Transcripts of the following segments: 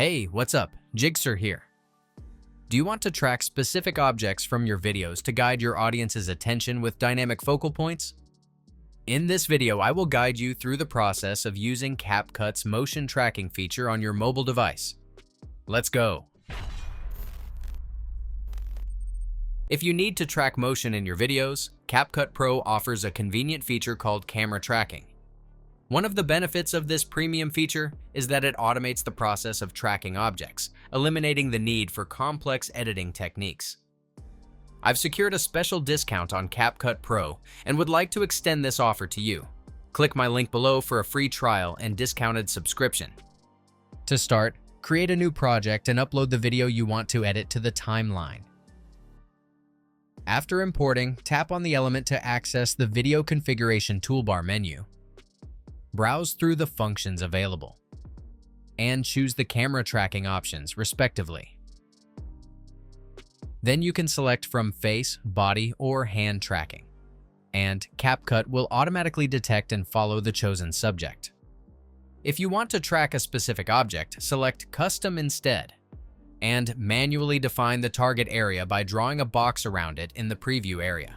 Hey, what's up? Jigxor here. Do you want to track specific objects from your videos to guide your audience's attention with dynamic focal points? In this video, I will guide you through the process of using Capcut's motion tracking feature on your mobile device. Let's go! If you need to track motion in your videos, Capcut Pro offers a convenient feature called camera tracking. One of the benefits of this premium feature is that it automates the process of tracking objects, eliminating the need for complex editing techniques. I've secured a special discount on Capcut Pro and would like to extend this offer to you. Click my link below for a free trial and discounted subscription. To start, create a new project and upload the video you want to edit to the timeline. After importing, tap on the element to access the Video Configuration toolbar menu. Browse through the functions available, and choose the camera tracking options, respectively. Then you can select from face, body, or hand tracking, and Capcut will automatically detect and follow the chosen subject. If you want to track a specific object, select Custom instead, and manually define the target area by drawing a box around it in the preview area.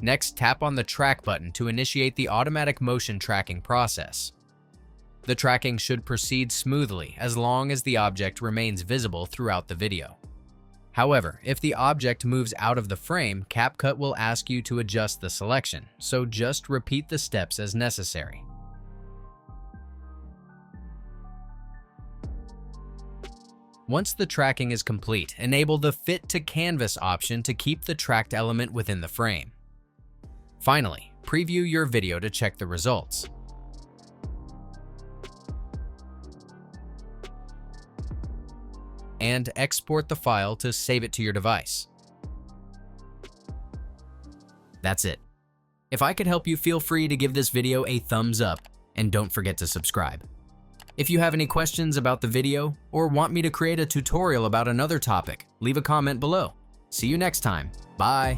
Next, tap on the Track button to initiate the automatic motion tracking process. The tracking should proceed smoothly as long as the object remains visible throughout the video. However, if the object moves out of the frame, Capcut will ask you to adjust the selection, so just repeat the steps as necessary. Once the tracking is complete, enable the Fit to Canvas option to keep the tracked element within the frame. Finally, preview your video to check the results. And export the file to save it to your device. That's it. If I could help you, feel free to give this video a thumbs up and don't forget to subscribe. If you have any questions about the video or want me to create a tutorial about another topic, leave a comment below. See you next time. Bye.